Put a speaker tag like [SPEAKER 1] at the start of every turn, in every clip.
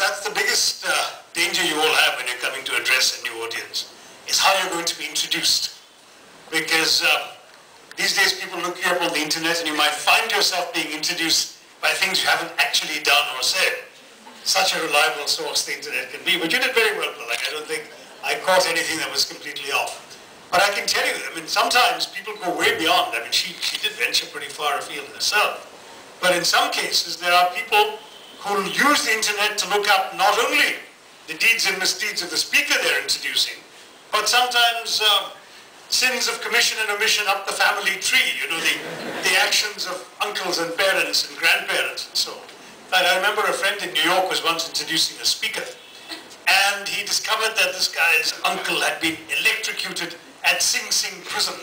[SPEAKER 1] that's the biggest danger you all have when you're coming to address a new audience, is how you're going to be introduced. Because these days people look you up on the internet and you might find yourself being introduced by things you haven't actually done or said. Such a reliable source the internet can be, but you did very well, Palak. I don't think I caught anything that was completely off. But I can tell you, I mean, sometimes people go way beyond. I mean, she did venture pretty far afield herself. But in some cases, there are people who use the internet to look up not only the deeds and misdeeds of the speaker they're introducing, but sometimes sins of commission and omission up the family tree, you know, the actions of uncles and parents and grandparents and so on. In fact, I remember a friend in New York was once introducing a speaker, and he discovered that this guy's uncle had been electrocuted at Sing Sing prison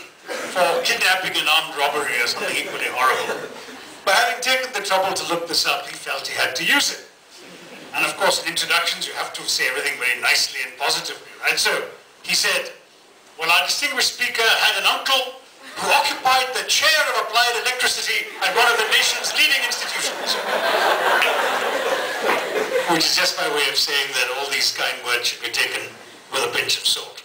[SPEAKER 1] for kidnapping and armed robbery or something equally horrible. But having taken the trouble to look this up, he felt he had to use it. And of course, in introductions, you have to say everything very nicely and positively, right? So he said, well, our distinguished speaker had an uncle who occupied the chair of applied electricity at one of the nation's leading institutions. Which is just my way of saying that all these kind words should be taken with a pinch of salt.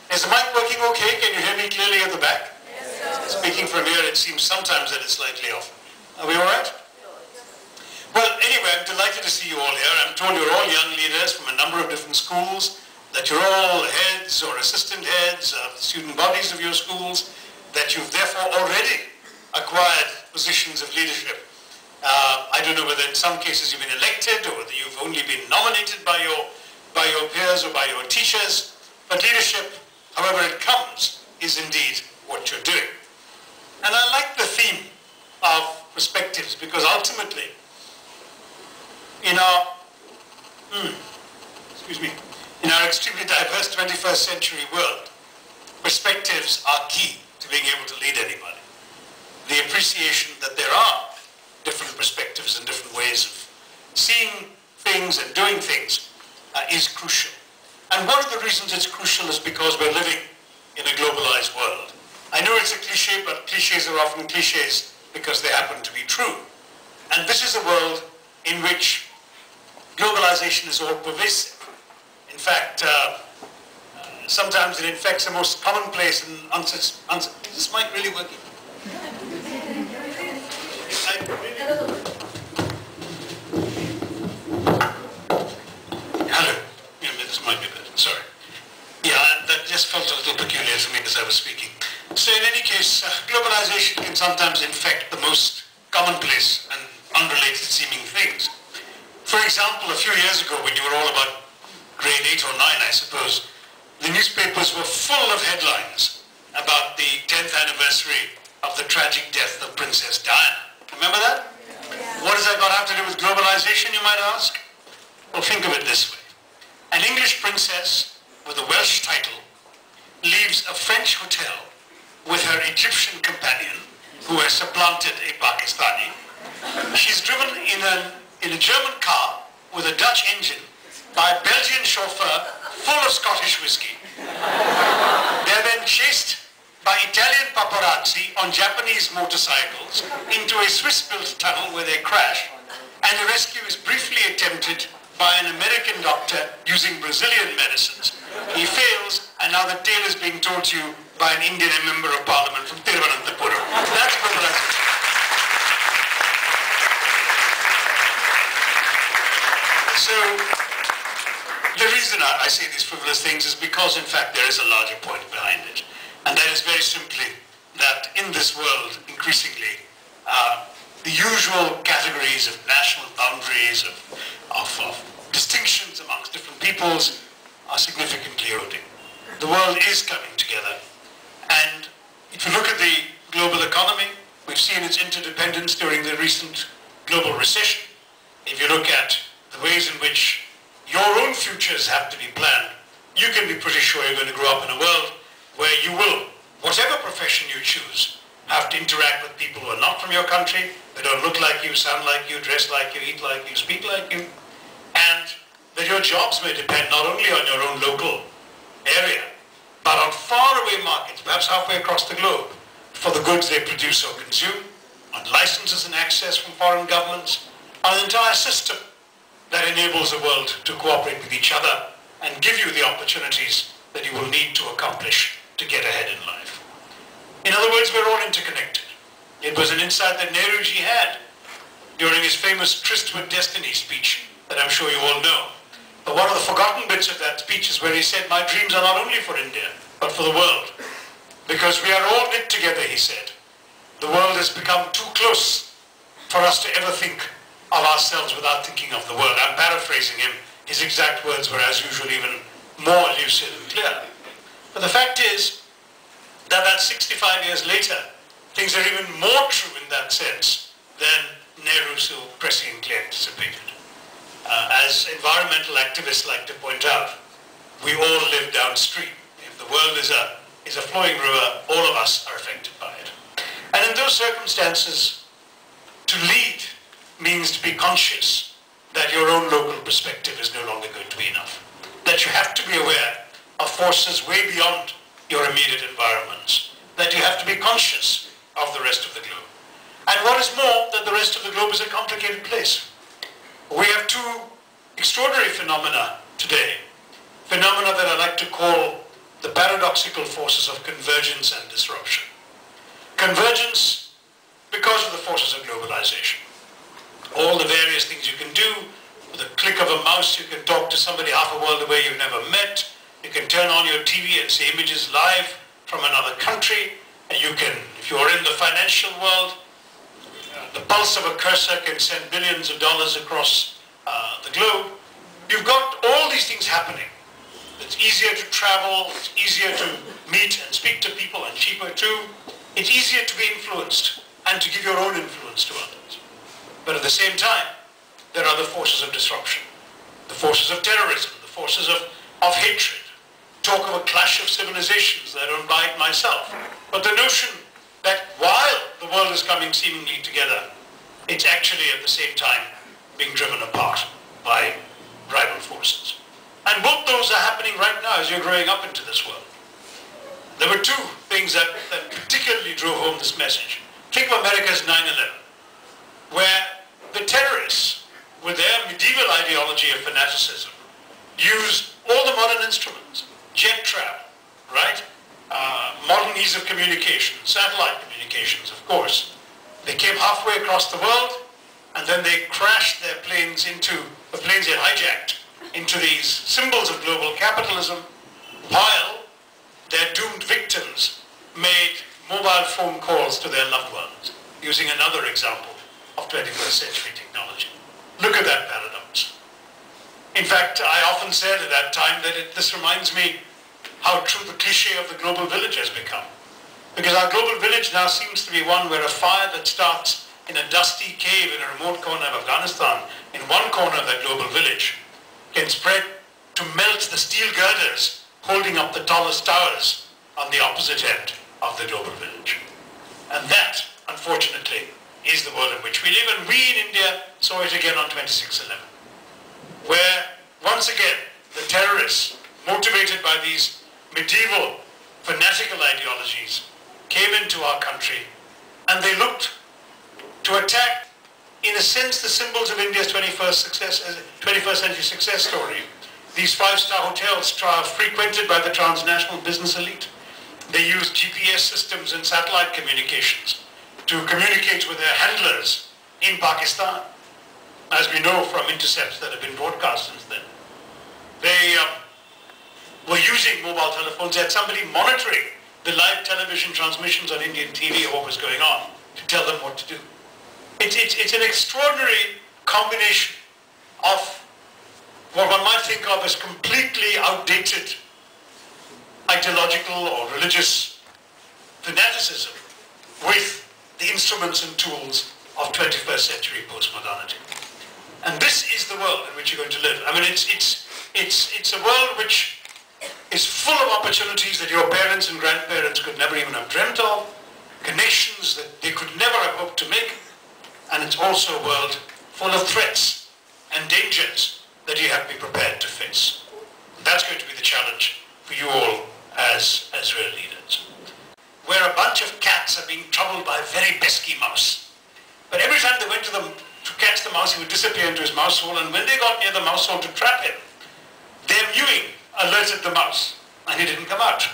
[SPEAKER 1] Is the mic working okay? Can you hear me clearly at the back? Yes, sir. Speaking from here, it seems sometimes that it's slightly off. Are we all right? Well, anyway, I'm delighted to see you all here. I'm told you're all young leaders from a number of different schools, that you're all heads or assistant heads of the student bodies of your schools, that you've therefore already acquired positions of leadership. I don't know whether in some cases you've been elected or whether you've only been nominated by your peers or by your teachers, but leadership, however it comes, is indeed what you're doing. And I like the theme of perspectives because ultimately, in our extremely diverse 21st century world, perspectives are key to being able to lead anybody. The appreciation that there are different perspectives and different ways of seeing things and doing things is crucial. And one of the reasons it's crucial is because we're living in a globalized world. I know it's a cliche, but cliches are often cliches because they happen to be true. And this is a world in which globalization is all pervasive. In fact, sometimes it infects the most commonplace and is this mic really working? Hello. Yeah, this might be better. Sorry. Yeah, that just felt a little peculiar to me as I was speaking. So in any case, globalization can sometimes infect the most commonplace and unrelated seeming things. For example, a few years ago when you were all about grade 8 or 9, I suppose, the newspapers were full of headlines about the 10th anniversary of the tragic death of Princess Diana. Remember that? Yeah. What does that got to do with globalization, you might ask? Well, think of it this way. An English princess with a Welsh title leaves a French hotel with her Egyptian companion, who has supplanted a Pakistani. She's driven in a German car with a Dutch engine by a Belgian chauffeur full of Scottish whiskey. They're then chased by Italian paparazzi on Japanese motorcycles into a Swiss-built tunnel where they crash, and a rescue is briefly attempted by an American doctor using Brazilian medicines. He fails, and now the tale is being told to you by an Indian member of parliament from Thiruvananthapuram. That's globalization. So, the reason I say these frivolous things is because, in fact, there is a larger point behind it. And that is very simply that in this world, increasingly, the usual categories of national boundaries, of distinctions amongst different peoples are significantly eroding. The world is coming together. And if you look at the global economy, we've seen its interdependence during the recent global recession. If you look at the ways in which your own futures have to be planned, you can be pretty sure you're going to grow up in a world where you will, whatever profession you choose, have to interact with people who are not from your country, they don't look like you, sound like you, dress like you, eat like you, speak like you, and that your jobs may depend not only on your own local area, but on faraway markets, perhaps halfway across the globe, for the goods they produce or consume, on licenses and access from foreign governments, on an entire system that enables the world to cooperate with each other and give you the opportunities that you will need to accomplish to get ahead in life. In other words, we're all interconnected. It was an insight that Nehruji had during his famous Tryst with Destiny speech that I'm sure you all know. But one of the forgotten bits of that speech is where he said, my dreams are not only for India, but for the world. Because we are all knit together, he said. The world has become too close for us to ever think of ourselves without thinking of the world. I'm paraphrasing him. His exact words were, as usual, even more lucid and clear. But the fact is that 65 years later, things are even more true in that sense than Nehru so presciently anticipated. As environmental activists like to point out, we all live downstream. If the world is a flowing river, all of us are affected by it. And in those circumstances, to lead means to be conscious that your own local perspective is no longer going to be enough. That you have to be aware of forces way beyond your immediate environments. That you have to be conscious of the rest of the globe. And what is more, that the rest of the globe is a complicated place. We have two extraordinary phenomena today. Phenomena that I like to call the paradoxical forces of convergence and disruption. Convergence because of the forces of globalization. All the various things you can do. With a click of a mouse, you can talk to somebody half a world away you've never met. You can turn on your TV and see images live from another country. And you can, if you're in the financial world, the pulse of a cursor can send billions of dollars across the globe. You've got all these things happening. It's easier to travel, it's easier to meet and speak to people, and cheaper too. It's easier to be influenced and to give your own influence to others. But at the same time, there are the forces of disruption, the forces of terrorism, the forces of hatred. Talk of a clash of civilizations, I don't buy it myself. But the notion that while the world is coming seemingly together, it's actually at the same time being driven apart by rival forces. And both those are happening right now as you're growing up into this world. There were two things that particularly drove home this message. Think of America's 9/11, where the terrorists, with their medieval ideology of fanaticism, used all the modern instruments, jet travel, right? Modern ease of communication, satellite communications, of course. They came halfway across the world, and then they crashed their planes into, the planes they hijacked, into these symbols of global capitalism, while their doomed victims made mobile phone calls to their loved ones, using another example of 21st century technology. Look at that paradox. In fact, I often said at that time that this reminds me how true the cliche of the global village has become. Because our global village now seems to be one where a fire that starts in a dusty cave in a remote corner of Afghanistan, in one corner of that global village, can spread to melt the steel girders holding up the tallest towers on the opposite end of the global village. And that, unfortunately, is the world in which we live. And we in India saw it again on 26/11, where once again the terrorists, motivated by these medieval fanatical ideologies, came into our country and they looked to attack, in a sense, the symbols of India's 21st century success story. These five-star hotels frequented by the transnational business elite. They used GPS systems and satellite communications to communicate with their handlers in Pakistan, as we know from intercepts that have been broadcast since then. They were using mobile telephones. They had somebody monitoring the live television transmissions on Indian TV of what was going on to tell them what to do. It's an extraordinary combination of what one might think of as completely outdated ideological or religious fanaticism with the instruments and tools of 21st century postmodernity. And this is the world in which you're going to live. I mean, it's a world which is full of opportunities that your parents and grandparents could never even have dreamt of, connections that they could never have hoped to make, and it's also a world full of threats and dangers that you have to be prepared to face. That's going to be the challenge for you all as real leaders. Where a bunch of cats are being troubled by a very pesky mouse. But every time they went to the to catch the mouse, he would disappear into his mouse hole, and when they got near the mouse hole to trap him, their mewing alerted the mouse, and he didn't come out.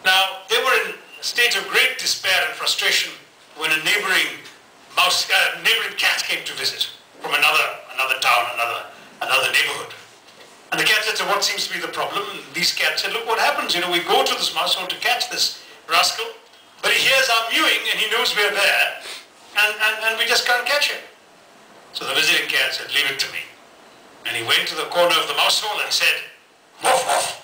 [SPEAKER 1] Now, they were in a state of great despair and frustration when a neighboring cat came to visit from another town, another neighborhood. And the cat said, so what seems to be the problem? And these cats said, look what happens, you know, we go to this mouse hole to catch this rascal, but he hears our mewing and he knows we're there, and we just can't catch him. So the visiting cat said, leave it to me. And he went to the corner of the mouse hole and said, woof woof.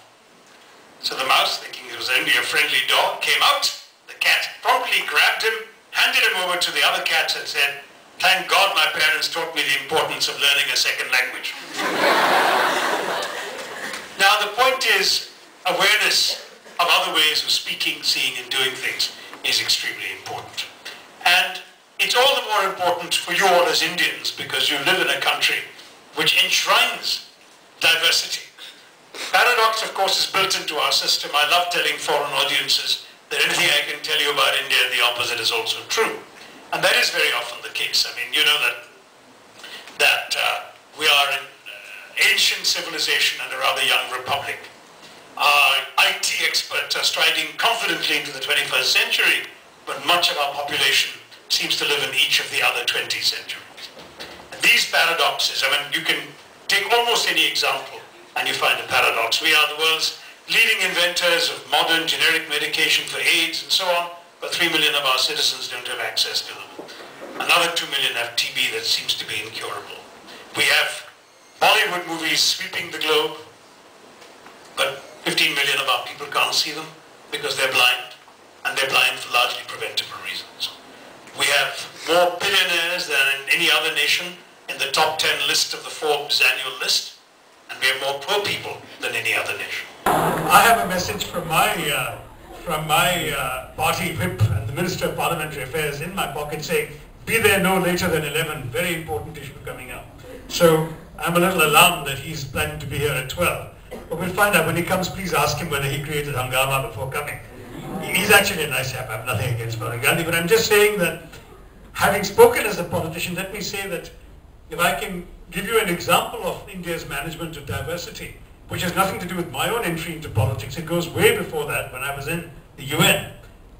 [SPEAKER 1] So the mouse, thinking it was only a friendly dog, came out. The cat promptly grabbed him, handed him over to the other cats and said, thank God my parents taught me the importance of learning a second language. Now the point is, awareness of other ways of speaking, seeing and doing things is extremely important. And it's all the more important for you all as Indians because you live in a country which enshrines diversity. Paradox, of course, is built into our system. I love telling foreign audiences that anything I can tell you about India, the opposite is also true. And that is very often the case. I mean, you know that we are an ancient civilization and a rather young republic. Our IT experts are striding confidently into the 21st century, but much of our population seems to live in each of the other 20 centuries. And these paradoxes, I mean, you can take almost any example and you find a paradox. We are the world's leading inventors of modern generic medication for AIDS and so on, but 3 million of our citizens don't have access to them. Another 2 million have TB that seems to be incurable. We have Bollywood movies sweeping the globe, but 15 million of our people can't see them because they're blind, and they're blind for largely preventable reasons. We have more billionaires than in any other nation in the top 10 list of the Forbes annual list, and we have more poor people than any other nation. I have a message from my party whip and the Minister of Parliamentary Affairs in my pocket saying, be there no later than 11, very important issue coming up. So I'm a little alarmed that he's planning to be here at 12. But we'll find out when he comes. Please ask him whether he created hangama before coming. He's actually a nice chap. I have nothing against Mahatma Gandhi, but I'm just saying that having spoken as a politician, let me say that if I can give you an example of India's management of diversity, which has nothing to do with my own entry into politics. It goes way before that when I was in the UN.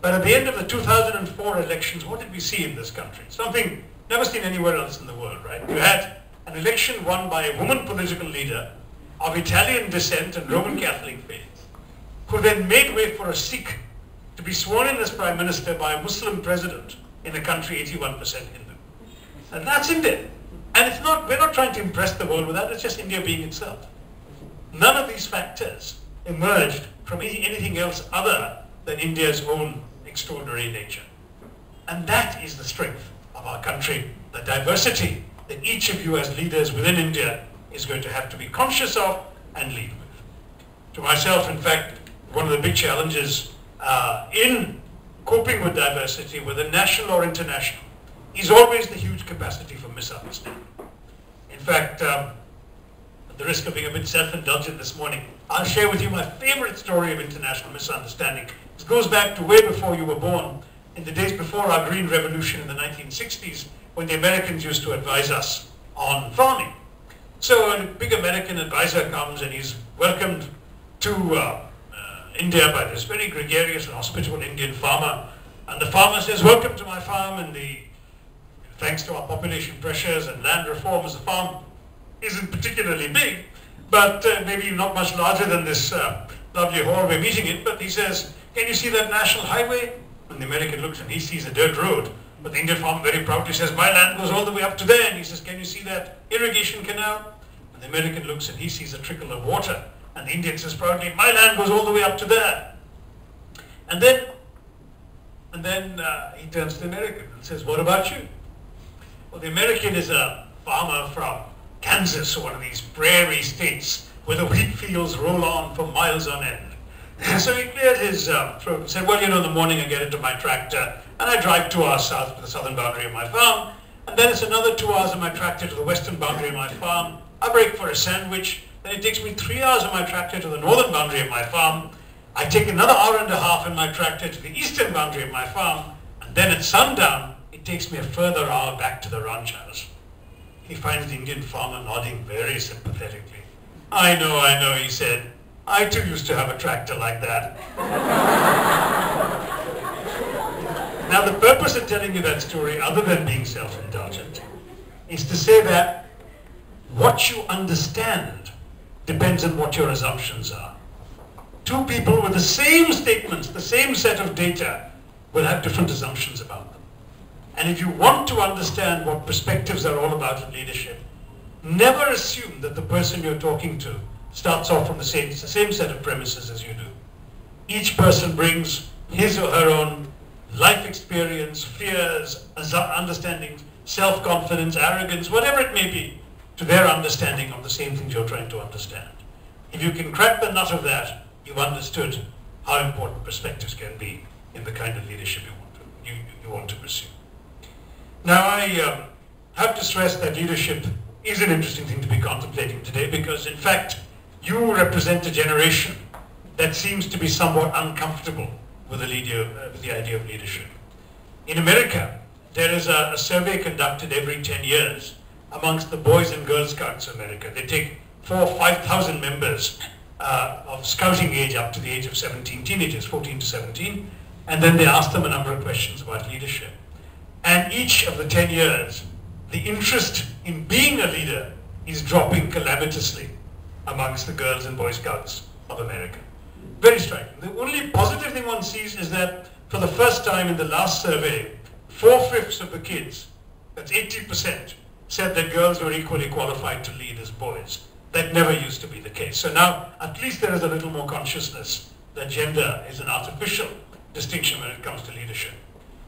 [SPEAKER 1] But at the end of the 2004 elections, what did we see in this country? Something never seen anywhere else in the world, right? You had an election won by a woman political leader of Italian descent and Roman Catholic faith, who then made way for a Sikh to be sworn in as Prime Minister by a Muslim president in a country 81% Hindu. And that's India. And it's not, we're not trying to impress the world with that, it's just India being itself. None of these factors emerged from anything else other than India's own extraordinary nature. And that is the strength of our country, the diversity that each of you as leaders within India is going to have to be conscious of and lead with. To myself, in fact, one of the big challenges in coping with diversity, whether national or international, is always the huge capacity for misunderstanding. In fact, at the risk of being a bit self-indulgent this morning, I'll share with you my favorite story of international misunderstanding. It goes back to way before you were born, in the days before our Green Revolution in the 1960s, when the Americans used to advise us on farming. So a big American advisor comes and he's welcomed to India by this very gregarious and hospitable Indian farmer. And the farmer says, welcome to my farm, and thanks to our population pressures and land reforms, the farm isn't particularly big, but maybe not much larger than this lovely hall we're meeting in. But he says, can you see that national highway? And the American looks and he sees a dirt road. But the Indian farmer very proudly says, my land goes all the way up to there. And he says, can you see that irrigation canal? And the American looks and he sees a trickle of water. And the Indian says proudly, my land goes all the way up to there. And then he turns to the American and says, what about you? Well, the American is a farmer from Kansas, one of these prairie states where the wheat fields roll on for miles on end. So he cleared his throat and said, well, you know, in the morning I get into my tractor and I drive 2 hours south to the southern boundary of my farm, and then it's another 2 hours of my tractor to the western boundary of my farm. I break for a sandwich, then it takes me 3 hours of my tractor to the northern boundary of my farm. I take another hour and a half in my tractor to the eastern boundary of my farm, and then at sundown, it takes me a further hour back to the ranch house. he finds the Indian farmer nodding very sympathetically. I know, he said. I too used to have a tractor like that. Now the purpose of telling you that story, other than being self-indulgent, is to say that what you understand depends on what your assumptions are. Two people with the same statements, the same set of data, will have different assumptions about them. And if you want to understand what perspectives are all about in leadership, never assume that the person you're talking to starts off from the same set of premises as you do. Each person brings his or her own life experience, fears, understandings, self-confidence, arrogance, whatever it may be, to their understanding of the same things you're trying to understand. If you can crack the nut of that, you've understood how important perspectives can be in the kind of leadership you want to pursue. Now, I have to stress that leadership is an interesting thing to be contemplating today because, in fact, you represent a generation that seems to be somewhat uncomfortable with the idea of leadership. In America, there is a survey conducted every 10 years amongst the Boys and Girl Scouts of America. They take 4,000 or 5,000 members of scouting age up to the age of 17, teenagers, 14 to 17, and then they ask them a number of questions about leadership. And each of the 10 years, the interest in being a leader is dropping calamitously amongst the Girls and Boy Scouts of America. Very striking. The only positive thing one sees is that for the first time in the last survey, 4/5 of the kids, that's 80%, said that girls were equally qualified to lead as boys. That never used to be the case. So now at least there is a little more consciousness that gender is an artificial distinction when it comes to leadership.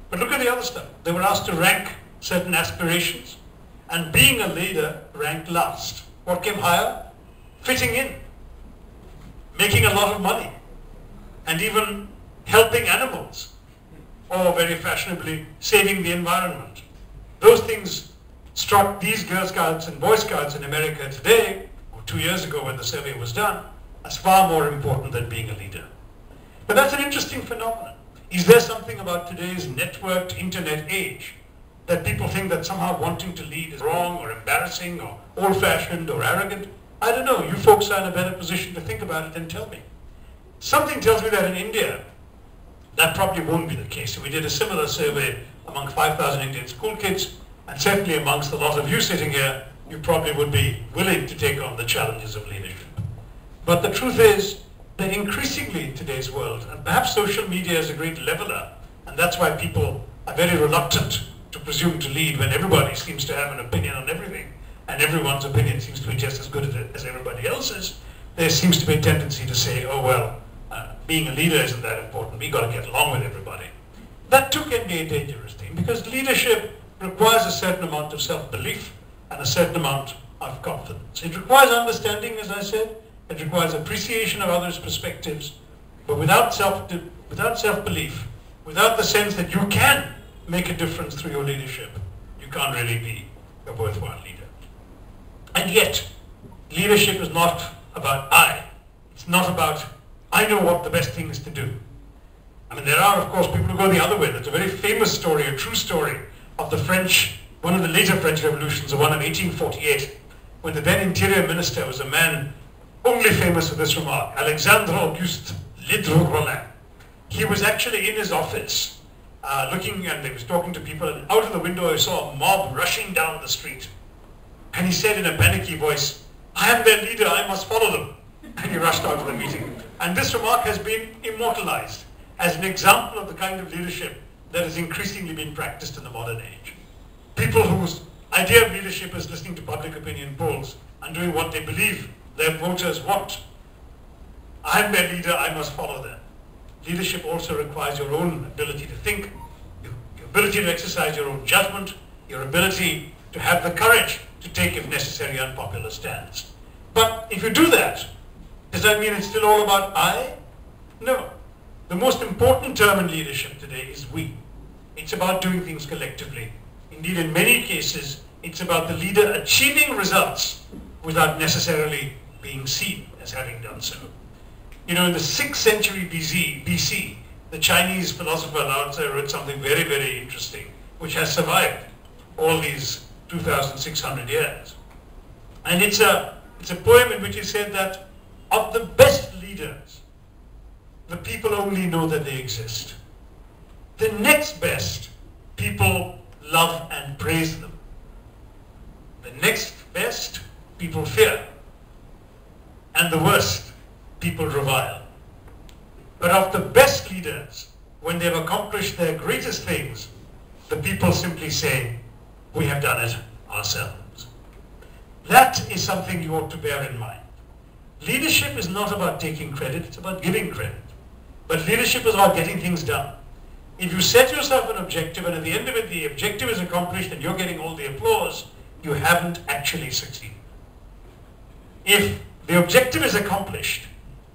[SPEAKER 1] But look at the other stuff. They were asked to rank certain aspirations, and being a leader ranked last. What came higher? Fitting in, making a lot of money, and even helping animals, or very fashionably, saving the environment. Those things struck these Girl Scouts and Boy Scouts in America today, or 2 years ago when the survey was done, as far more important than being a leader. But that's an interesting phenomenon. Is there something about today's networked internet age that people think that somehow wanting to lead is wrong or embarrassing or old-fashioned or arrogant? I don't know. You folks are in a better position to think about it and tell me. Something tells me that in India, that probably won't be the case. We did a similar survey among 5,000 Indian school kids, and certainly amongst a lot of you sitting here, you probably would be willing to take on the challenges of leadership. But the truth is that increasingly in today's world, and perhaps social media is a great leveler, and that's why people are very reluctant to presume to lead when everybody seems to have an opinion on everything, and everyone's opinion seems to be just as good as everybody else's. There seems to be a tendency to say, oh well, being a leader isn't that important, we got to get along with everybody. That too can be a dangerous thing, because leadership requires a certain amount of self-belief and a certain amount of confidence. It requires understanding, as I said. It requires appreciation of others' perspectives. But without self-belief, without the sense that you can make a difference through your leadership, you can't really be a worthwhile leader. And yet, leadership is not about I. It's not about I know what the best thing is to do. I mean, there are, of course, people who go the other way. There's a very famous story, a true story, of the French, one of the later French revolutions, the one of 1848, when the then interior minister was a man only famous for this remark, Alexandre Auguste Ledru-Rollin. He was actually in his office, looking, and he was talking to people, and out of the window I saw a mob rushing down the street. And he said in a panicky voice, I am their leader, I must follow them. And he rushed out of the meeting. And this remark has been immortalized as an example of the kind of leadership that has increasingly been practiced in the modern age. People whose idea of leadership is listening to public opinion polls and doing what they believe their voters want. I'm their leader, I must follow them. Leadership also requires your own ability to think, your ability to exercise your own judgment, your ability to have the courage to take, if necessary, unpopular stands. But if you do that, does that mean it's still all about I? No. The most important term in leadership today is we. It's about doing things collectively. Indeed, in many cases, it's about the leader achieving results without necessarily being seen as having done so. You know, in the 6th century BC, the Chinese philosopher Lao Tzu wrote something very, very interesting, which has survived all these
[SPEAKER 2] 2,600 years. And it's a poem in which he said that of the best leaders, the people only know that they exist. The next best, people love and praise them. The next best, people fear. And the worst, people revile. But of the best leaders, when they've accomplished their greatest things, the people simply say, we have done it ourselves. That is something you ought to bear in mind. Leadership is not about taking credit, it's about giving credit. But leadership is about getting things done. If you set yourself an objective and at the end of it the objective is accomplished and you're getting all the applause, you haven't actually succeeded. If the objective is accomplished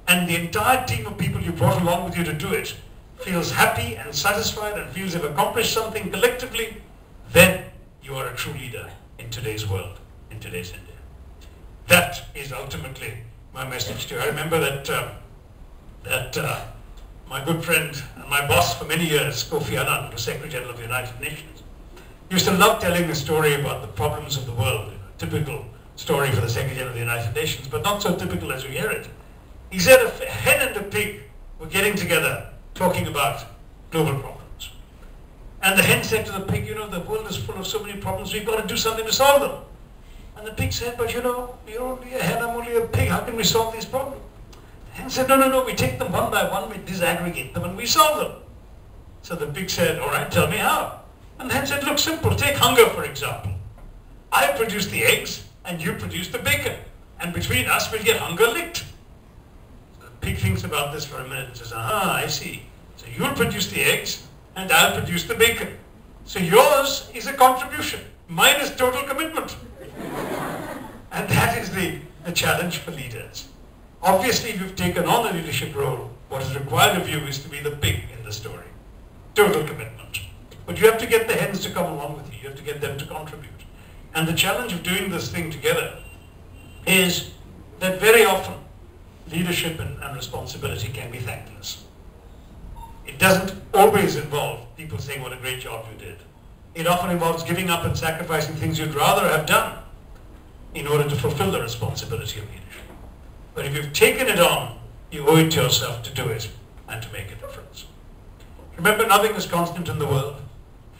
[SPEAKER 2] and the entire team of people you brought along with you to do it feels happy and satisfied and feels they've accomplished something collectively, then you are a true leader in today's world, in today's India. That is ultimately my message to you. I remember that my good friend and my boss for many years, Kofi Annan, the Secretary General of the United Nations, used to love telling the story about the problems of the world. Typical story for the Secretary General of the United Nations, but not so typical as you hear it. He said a hen and a pig were getting together talking about global problems. And the hen said to the pig, you know, the world is full of so many problems, we've got to do something to solve them. And the pig said, but you know, you're only a hen, I'm only a pig, how can we solve these problems? The hen said, no, we take them one by one, we disaggregate them and we solve them. So the pig said, all right, tell me how. And the hen said, look, simple, take hunger for example. I produce the eggs and you produce the bacon. And between us we'll get hunger licked. So the pig thinks about this for a minute and says, I see. So you'll produce the eggs and I'll produce the bacon. So yours is a contribution. Mine is total commitment. And that is the challenge for leaders. Obviously, if you've taken on a leadership role, what is required of you is to be the pig in the story. Total commitment. But you have to get the hens to come along with you. You have to get them to contribute. And the challenge of doing this thing together is that very often leadership and responsibility can be thankless. It doesn't always involve people saying what a great job you did. It often involves giving up and sacrificing things you'd rather have done in order to fulfill the responsibility of leadership. But if you've taken it on, you owe it to yourself to do it and to make a difference. Remember, nothing is constant in the world.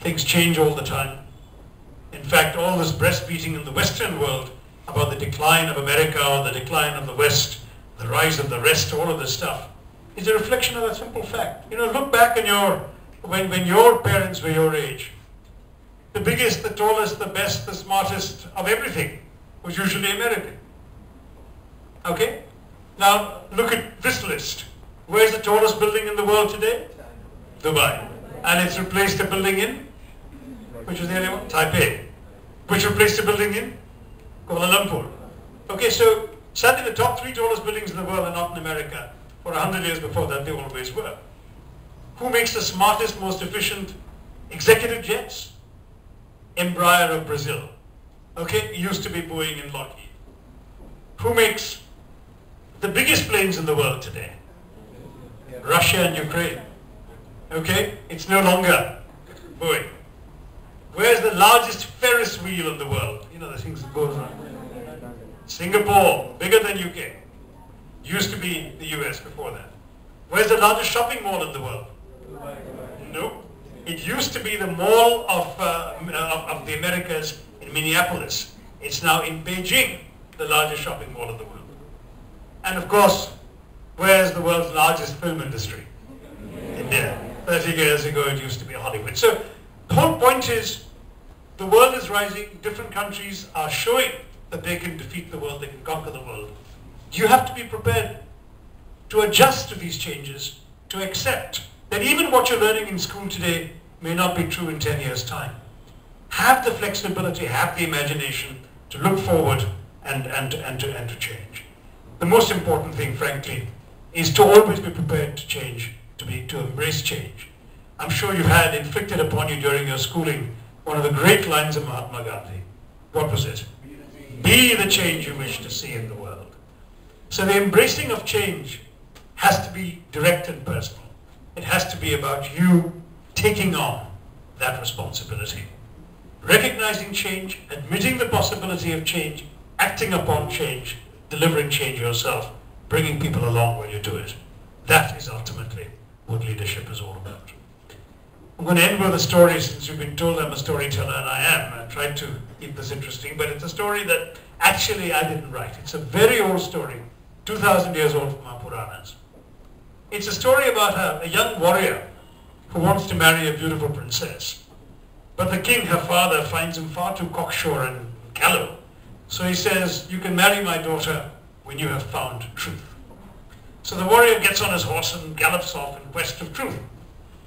[SPEAKER 2] Things change all the time. In fact, all this breastbeating in the Western world about the decline of America or the decline of the West, the rise of the rest, all of this stuff, is a reflection of that simple fact. You know, look back in when your parents were your age. The biggest, the tallest, the best, the smartest of everything was usually American. Okay? Now, look at this list. Where's the tallest building in the world today? Dubai. And it's replaced a building in? Which was the other one? Taipei. Which replaced a building in? Kuala Lumpur. Okay, so suddenly the top 3 tallest buildings in the world are not in America. For 100 years before that, they always were. Who makes the smartest, most efficient executive jets? Embraer of Brazil. Okay, it used to be Boeing and Lockheed. Who makes the biggest planes in the world today? Russia and Ukraine. Okay, it's no longer Boeing. Where's the largest Ferris wheel in the world? You know, the things that goes around. Singapore, bigger than UK. Used to be the US before that. Where's the largest shopping mall in the world? No. It used to be the mall of the Americas in Minneapolis. It's now in Beijing, the largest shopping mall in the world. And of course, where's the world's largest film industry? India. 30 years ago, it used to be Hollywood. So the whole point is, the world is rising, different countries are showing that they can defeat the world, they can conquer the world. You have to be prepared to adjust to these changes, to accept that even what you're learning in school today may not be true in 10 years' time. Have the flexibility, have the imagination to look forward and to change. The most important thing, frankly, is to always be prepared to change, to embrace change. I'm sure you've had inflicted upon you during your schooling one of the great lines of Mahatma Gandhi. What was it? Be the change you wish to see in the world. So the embracing of change has to be direct and personal. It has to be about you taking on that responsibility. recognizing change, admitting the possibility of change, acting upon change, delivering change yourself, bringing people along when you do it. That is ultimately what leadership is all about. I'm going to end with a story, since you've been told I'm a storyteller, and I am. I tried to keep this interesting, but it's a story that actually I didn't write. It's a very old story, 2,000 years old from our Puranas. It's a story about a young warrior who wants to marry a beautiful princess. But the king, her father, finds him far too cocksure and callow. So he says, you can marry my daughter when you have found truth. So the warrior gets on his horse and gallops off in quest of truth.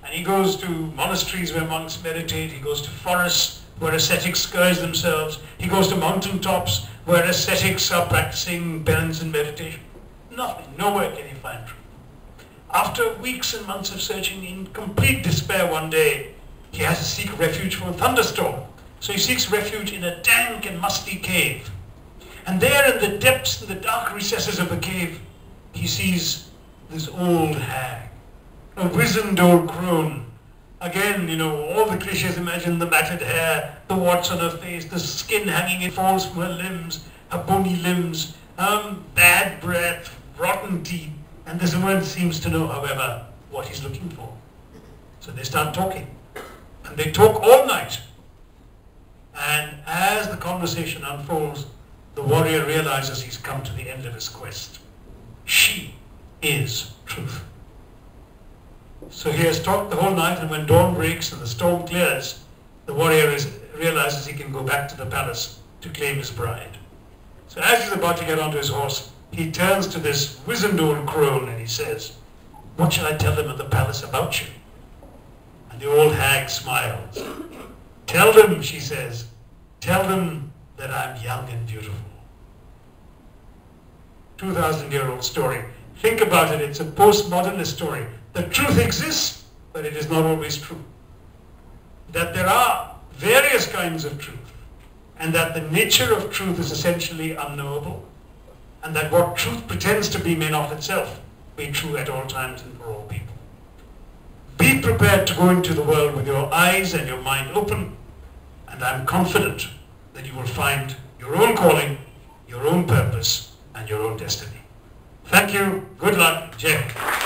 [SPEAKER 2] And he goes to monasteries where monks meditate. He goes to forests where ascetics scourge themselves. He goes to mountaintops where ascetics are practicing penance and meditation. Nothing, nowhere can he find truth. After weeks and months of searching, in complete despair one day, he has to seek refuge from a thunderstorm. So he seeks refuge in a dank and musty cave. And there in the depths, in the dark recesses of the cave, he sees this old hag, a wizened old crone. Again, you know, all the cliches, imagine the matted hair, the warts on her face, the skin hanging in folds from her limbs, her bony limbs, bad breath, rotten teeth. And this woman seems to know, however, what he's looking for. So they start talking. And they talk all night. And as the conversation unfolds, the warrior realizes he's come to the end of his quest. She is truth. So he has talked the whole night, and when dawn breaks and the storm clears, the warrior realizes he can go back to the palace to claim his bride. So as he's about to get onto his horse, he turns to this wizened old crone and he says, what shall I tell them at the palace about you? And the old hag smiles. Tell them, she says, tell them that I'm young and beautiful. 2,000-year-old story. Think about it, it's a postmodernist story. The truth exists, but it is not always true. That there are various kinds of truth, and that the nature of truth is essentially unknowable, and that what truth pretends to be may not itself be true at all times and for all people. Be prepared to go into the world with your eyes and your mind open, and I'm confident that you will find your own calling, your own purpose, and your own destiny. Thank you, good luck, Jai Hind.